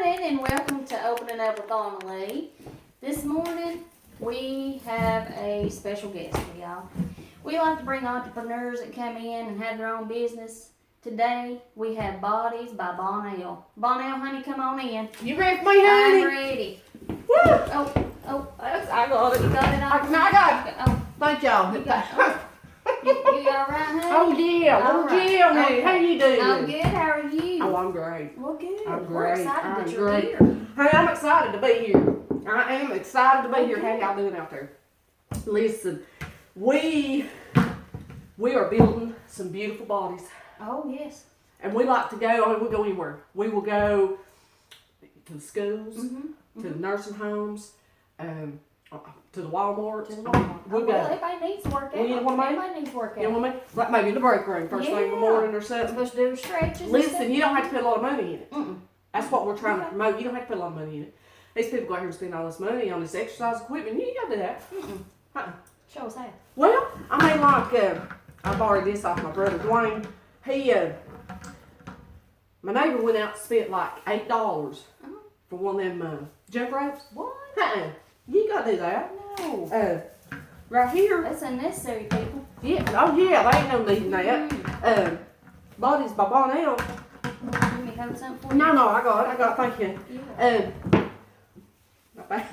morning and welcome to Opening Up with Onilee. This morning we have a special guest for y'all. We like to bring entrepreneurs that come in and have their own business. Today we have Bodies by Bonell. Bonell, honey, come on in. You ready for me, honey? I'm ready. Woo! I got it. You got it all? I got it. Oh, Thank y'all. you all right, honey? Oh yeah, All right. honey. Okay. How you doing? I'm good. How are you? Oh, I'm great. Well, good. I'm We're great. excited I'm that you're great. here. Hey, I'm excited to be here. I am excited to be here. How y'all doing out there? Listen, we are building some beautiful bodies. Oh, yes. And we like to go, we'll go anywhere. We will go to the schools, to the nursing homes, to the Walmart. We'll go. Everybody needs to work out. Well, you know what I mean? Everybody needs to work out. You know what I mean? Like maybe in the break room, first thing in the morning or something. Supposed to do stretches. Listen, you don't have to put a lot of money in it. Mm-mm. That's what we're trying to promote. You don't have to put a lot of money in it. These people go out here and spend all this money on this exercise equipment. You ain't got to do that. Uh-uh. Show us how. Well, I mean, like, I borrowed this off my brother Dwayne. My neighbor went out and spent like $8 for one of them jump ropes. What? You ain't got to do that. No. Right here. That's unnecessary, people. Yeah. Oh, yeah. They ain't no need in that. Bodies by Bonell. Let me hold something for you. No, I got it. Thank you. Yeah.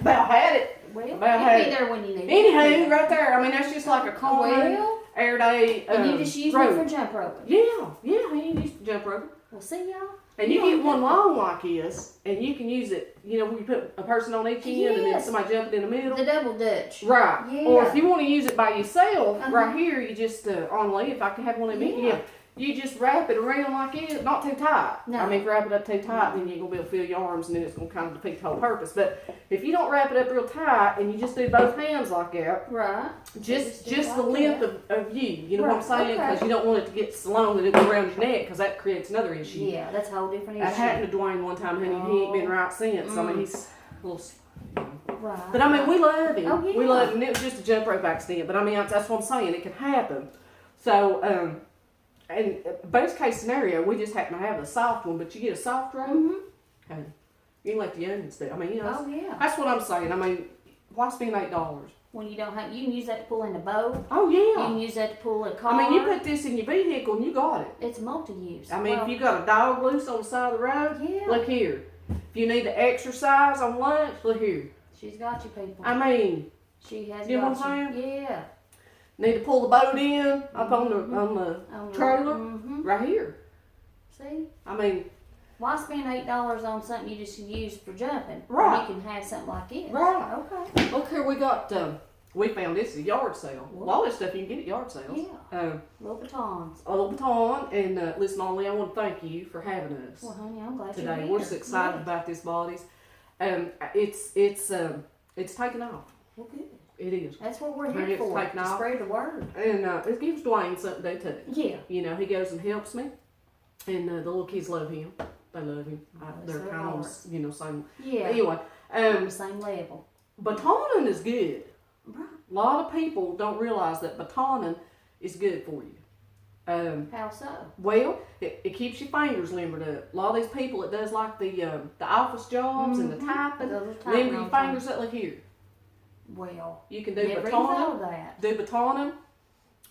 About had it. Well, about it'll had be it. there when you need it. Anywho, right there. I mean, that's just like a common, Well, air day and you just use rope. it for jump roping. Yeah, you use the jump rope. Well, see y'all. And you get one long like this, and you can use it, you know, when you put a person on each end and then Yes. somebody jumping in the middle. The double dutch. Right. Yeah. Or if you want to use it by yourself, Uh-huh. right here, you just, Onilee, if I can have one of them, Yeah. you just wrap it around like it, not too tight. No. I mean, if you wrap it up too tight, then you're going to be able to feel your arms, and then it's going to kind of defeat the whole purpose. But if you don't wrap it up real tight, and you just do both hands like that, Right. just do the like length of you, you know what I'm Right, saying? okay. Because you don't want it to get so long that it go around your neck, because that creates another issue. Yeah, that's a whole different That issue. happened to Dwayne one time, honey, and he ain't been right since. I mean, Mm. he's a little... Right. But I mean, we love him. Oh, yeah. We love him. It was just a jump rope accident. But I mean, that's what I'm saying. It can happen. So, and best case scenario, we just happen to have the soft one. But you get a soft rope, and you can let the onions do. I mean, you know, Oh, yeah. that's what I'm saying. I mean, why spend $8? When you don't have, you can use that to pull in a boat. Oh You yeah. can use that to pull a car. I mean, you put this in your vehicle and you got it. It's multi-use. I mean, Well, if you got a dog loose on the side of the road, Yeah. look here. If you need to exercise on lunch, look here. she's got you, people. I mean, She has You know got what I'm you. Yeah. need to pull the boat in up on the On the- trailer, Mhm. right here. See? I mean, Why spend $8 on something you just use for jumping? Right. You can have something like this. Right. Okay. look here, we got, we found this at a yard sale. A lot of this stuff you can get at yard sales. Yeah. Little batons. A little baton, and listen, Onilee, I want to thank you for having us Well, honey, I'm glad you're today. here. We're just excited Yeah. about this Bodies. It's taken off. Well, good. It is. That's what we're Honey, here it's for. taken To off. spread the word. And it gives Dwayne something to do too. Yeah. You know, he goes and helps me, and the little kids love him. They love him. Bless They're their kind of, hearts. you know, same. Yeah. Anyway, On the same level. batoning is good. Right. A lot of people don't realize that batoning is good for you. How so? Well, it keeps your fingers limbered up. A lot of these people, it does like the office jobs and the typing. Those are typing Limber all your the time. fingers up like here. Well, You can do never even thought batoning. of that. Do batoning,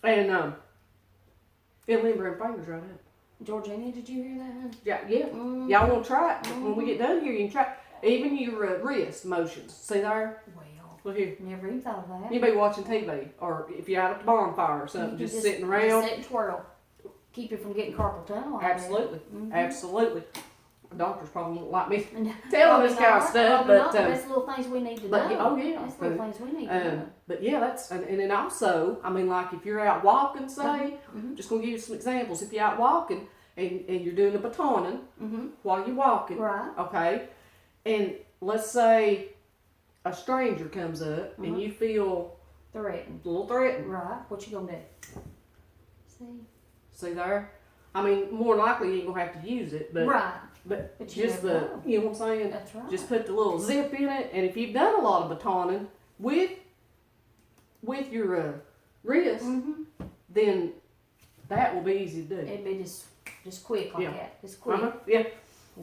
and it'll limber them fingers right up. Georgina, did you hear that, honey? Yeah. Mm. Y'all want to try it? When we get done here, you can try it. Even your wrist motions. See there? Well, Look here. never even thought of that. You be watching TV, or if you're out at the bonfire or You something, can just sitting around. Just sit and twirl. Keep you from getting carpal tunnel. I bet. Absolutely. Mhm. Absolutely. The doctors probably won't like me And telling this probably kind of not, stuff, probably but not, that's little things we need to but, know. oh, yeah. That's little things we need to know. but yeah, that's and then also, I mean, like if you're out walking, say, Mhm. just gonna give you some examples. If you're out walking and you're doing the batoning while you're walking, Right. okay, and let's say a stranger comes up and you feel Threatened. a little threatened. Right. What you gonna do? See? See there? I mean, more likely you ain't gonna have to use it, but Right. but But you just never the know. you know what I'm saying? That's right. Just put the little zip in it, and if you've done a lot of batoning with your wrist, then that will be easy to do. It'd be just quick like Yeah. that. Just quick. Yeah.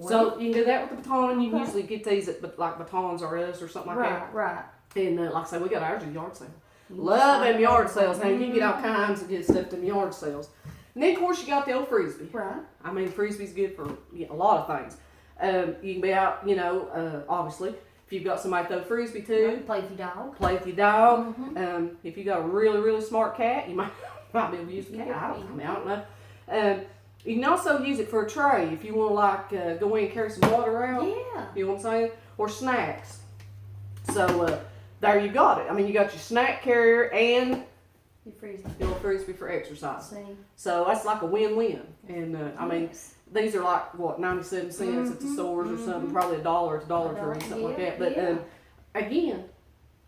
So you can do that with the baton. You can Okay. usually get these at like Batons R Us or something like that. Right. And like I say, we got ours at yard sale. Love them yard sales. Hey, you can get all kinds of good stuff in yard sales. And then of course you got the old frisbee. Right. I mean, frisbee's good for a lot of things. You can be out, obviously, if you've got somebody to throw frisbee to. Right. Play with your dog. Play with your dog. Mm-hmm. If you got a really, really smart cat, you might be able to use the cat. I don't know. You can also use it for a tray if you want to go in and carry some water out. Yeah. You know what I'm saying? Or snacks. So there you got it. I mean, you got your snack carrier and your frisbee for exercise. See. So that's like a win-win. And I mean, Yes. these are like, what, 97 cents at the stores or something, probably $1 at Dollar Tree, something like that. But again,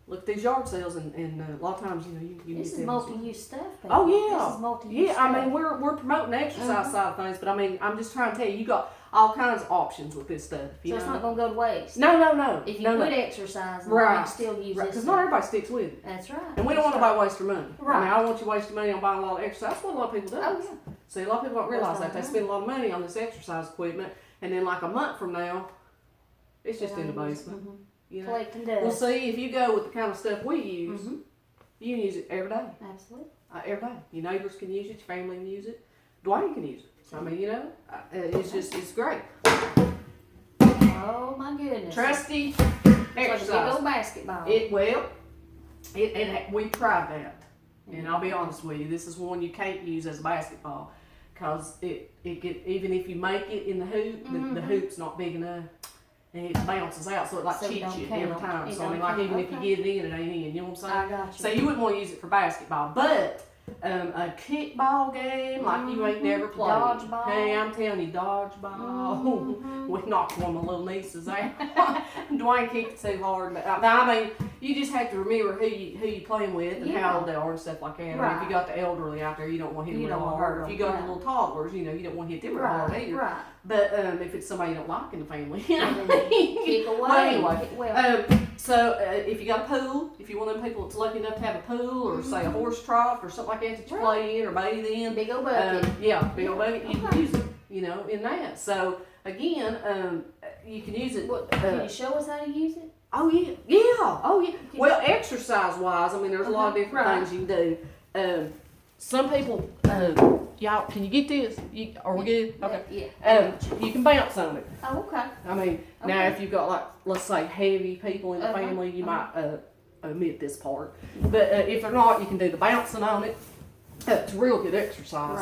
look at these yard sales, and a lot of times, you This get is them. multi-use stuff, baby. Oh yeah, This is multi-use yeah. stuff. I mean, we're promoting the exercise side of things, but I mean, I'm just trying to tell you, you got all kinds of options with this stuff. So it's not going to go to waste. No. If you no, quit no. exercising, Right. you can still use Right, this because stuff. not everybody sticks with it. That's right. And we don't want nobody to waste their money. Right. I mean, I don't want you wasting money on buying a lot of exercise. That's what a lot of people do. Oh, yeah. See, a lot of people don't realize that. They That's spend a lot of money on this exercise equipment, and then like a month from now, it's just They in the don't use basement. it. You know? Collecting dust. Well, see, if you go with the kind of stuff we use, you can use it every day. Absolutely. Every day. Your neighbors can use it, your family can use it, Dwayne can use it. So, I mean, it's great. Oh my goodness. Trusty It's like a big exercise. old basketball. We tried that, and I'll be honest with you, this is one you can't use as a basketball, because it even if you make it in the hoop, the hoop's not big enough, and it bounces out, so it like So it cheats don't you count. every time. It So I mean, don't like even count. if you Okay. get it in, it ain't in. You know what I'm saying? I got you. So you wouldn't want to use it for basketball, but a kickball game like you ain't never played. Dodgeball. Hey, I'm telling you, dodgeball. We knocked one of my little nieces out. Dwayne kicked it too hard, but I mean, you just have to remember who you playing with and Yeah. how old they are and stuff like that. I mean, Right. if you got the elderly out there, you don't want to hit You them don't real wanna hard. hurt If you them, got right. the little toddlers, you don't want to hit them real hard either. Right. But if it's somebody you don't like in the family, you know. And then kick away. Well, anyway, Well, so if you got a pool, if you're one of them people that's lucky enough to have a pool, or say a horse trough or something like that you Right. play in or bathe in, big old bucket. big old bucket, you Okay. can use it, in that. So again, you can use it. Can you show us how to use it? Oh yeah. Well, exercise-wise, I mean, there's a lot of different Right. things you can do. Some people, y'all, can you get this? Are we good? Okay. Yeah. You can bounce on it. Oh, okay. I mean, now Okay. if you've got like, let's say, heavy people in the Uh-huh, family, you might omit this part. But if they're not, you can do the bouncing on it. It's real good exercise.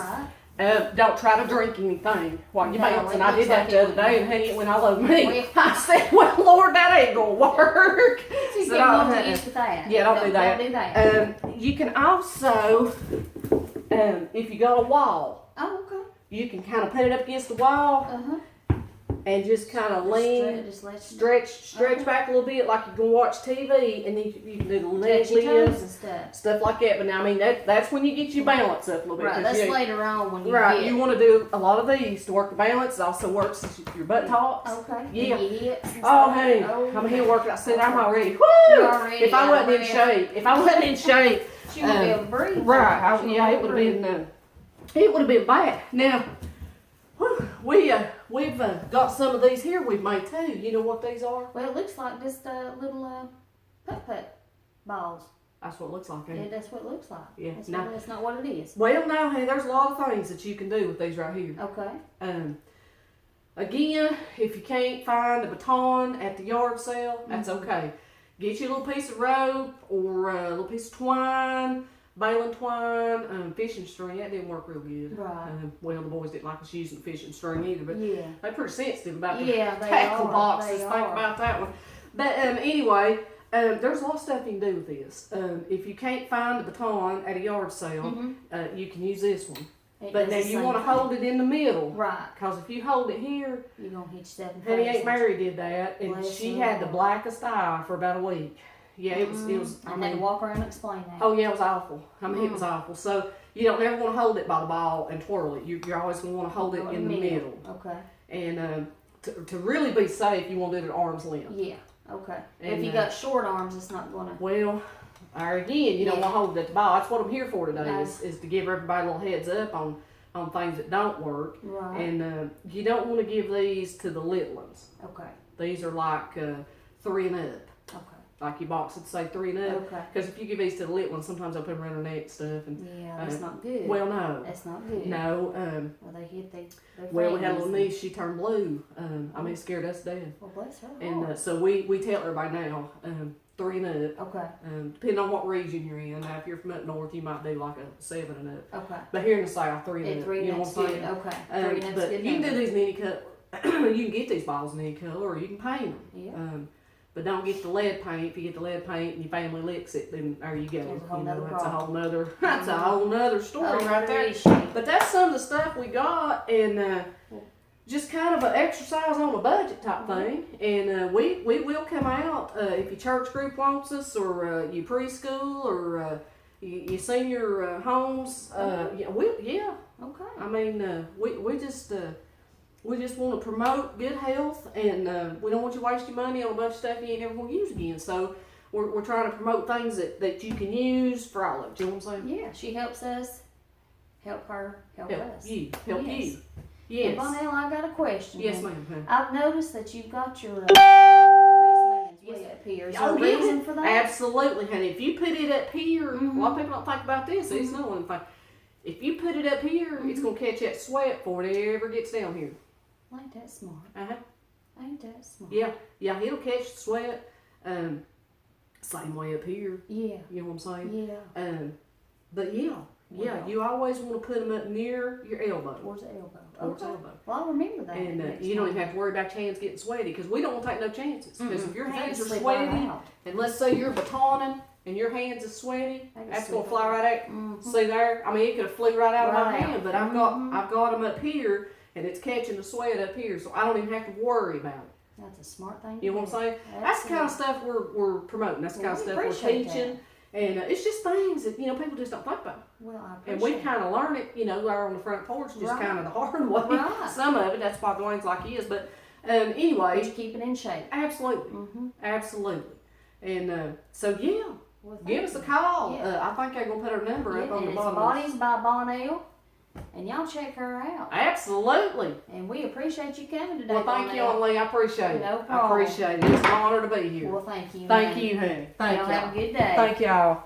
Right. Don't try to drink anything while you're No, bouncing. it I did looks that like the it other day, and honey, it went all over me. Well- I said, well, Lord, that ain't gonna work. Just So get don't- more used to that. Yeah, don't do that. Don't do that. You can also, if you got a wall, Oh, okay. you can kind of put it up against the wall Uh-huh. and just kind of lean, Just let stretch back a little bit like you can watch TV, and then you can do the leg touch your toes lifts, and stuff. stuff like that. But now, I mean, that's when you get your balance up a little bit. Right, 'cause that's you- later on when you Right, get. you want to do a lot of these to work the balance. It also works your butt tops. Okay. Yeah. And your hips and Oh, stuff. hey, Oh, I'm here working. I said, I'm okay. already. You're Woo! already If I wasn't in out shape, She wouldn't be able to breathe. right? She Yeah, it wouldn't would be have able to been. It would have been bad. Now, we've got some of these here we've made too. You know what these are? Well, it looks like just little putt-putt balls. That's what it looks like. Yeah, Ain't it? that's what it looks like. Yeah, That's, no. that's not what it is. Well, now, hey, there's a lot of things that you can do with these right here. Okay. Again, if you can't find a baton at the yard sale, that's okay. Get you a little piece of rope or a little piece of twine, baling twine, fishing string. That didn't work real good. Right. Well, the boys didn't like us using fishing string either, but Yeah. they're pretty sensitive about the Yeah, they tackle are. boxes. They Think are. about that one. But anyway, there's a lot of stuff you can do with this. If you can't find a baton at a yard sale, you can use this one. It But does now the you same want to thing. hold it in the middle. Right. Because if you hold it here, You're going to hit yourself in the Honey face. Aunt Mary did that, and Bless she her had the heart. blackest eye for about a week. Yeah, it was. I And then mean, walk around and explain that. oh yeah, it was awful. I mean, it was awful. So you don't never want to hold it by the ball and twirl it. You're always going to want to hold it Go in the middle. Okay. And to really be safe, you want to do it at arm's length. Yeah. Okay. And, if you got short arms, it's not going to. Well, or again, you don't Yeah. want to hold it at the ball. That's what I'm here for today. No. Is to give everybody a little heads up on on things that don't work. Right. And you don't want to give these to the little ones. Okay. These are like 3 and up. Okay. Like your box would say 3 and up. Okay. Because if you give these to the little ones, sometimes they'll put them around their neck and stuff. And, Yeah, that's not good. well, no. That's not good. No. Well, they hit their Well, we had a little families. niece, she turned blue. I mean, it scared us to death. Well, bless her And heart. so we tell everybody now, 3 and up. Okay. Depending on what region you're in. Now, if you're from up north, you might do like a 7 and up. Okay. But here in the south, 3 and Yeah, up. 3 You know and what I'm good. saying? Okay. 3 and up's But good. you can number. do these mini cut. You can get these bottles in any color, or you can paint them. Yeah. But don't get the lead paint. If you get the lead paint and your family licks it, then there you go. There's a whole You know, nother that's a problem. whole nother. That's a whole nother story Oh, right there. issue. But that's some of the stuff we got, and just kind of an exercise on a budget type thing. And we will come out if your church group wants us, or your preschool, or your senior homes. Yeah. Okay. I mean, we just want to promote good health, and we don't want you to waste your money on a bunch of stuff you ain't never going to use again. So we're trying to promote things that you can use for all of it. You know what I'm saying? Yeah, she helps us. Help her. Help us. You. Help Yes. you. Yes. And Bonell, I got a question. Yes, honey. ma'am. I've noticed that you've got your wristbands way up here. Is there a reason for that? Absolutely, honey. If you put it up here, a lot of people don't think about this. It's no one think. If you put it up here, it's gonna catch that sweat before it ever gets down here. Ain't that smart? Ain't that smart? Yeah, it'll catch the sweat. Same way up here. Yeah. You know what I'm saying? Yeah. But yeah, you always want to put them up near your elbow. Towards the elbow. Towards the Okay. elbow. Well, I'll remember that. And next you don't even time. have to worry about your hands getting sweaty, because we don't want to take no chances. Because if your They hands are slip right sweaty, out. and let's say you're batoning and your hands are sweaty, They that's slip gonna fly right out. Mhm. See there? I mean, it could have flew right out of my Right out. hand, but I've got them up here, and it's catching the sweat up here, so I don't even have to worry about it. That's a smart thing. You know what I'm saying? That's the kind of stuff we're promoting. That's the kind of stuff we're teaching. And it's just things that, people just don't think about. Well, I appreciate And we kind of learn it, there on the front porch, just Right. kind of the hard way. Right. Some of it, that's why Dwayne's like he is. But But anyway, you keep it in shape. absolutely. Mm-hmm. Absolutely. And so, yeah, Well, give us a call. Yeah. I think I'm going to put her number up on and the it's bottom. Bodies by Bonell, and y'all check her out. Absolutely. And we appreciate you coming today. Well, thank you, Bonell. Onilee. I appreciate it. No I problem. appreciate it. It's an honor to be here. Well, thank you. Thank honey. you, honey. Thank Y'all y'all. have a good day. Thank y'all.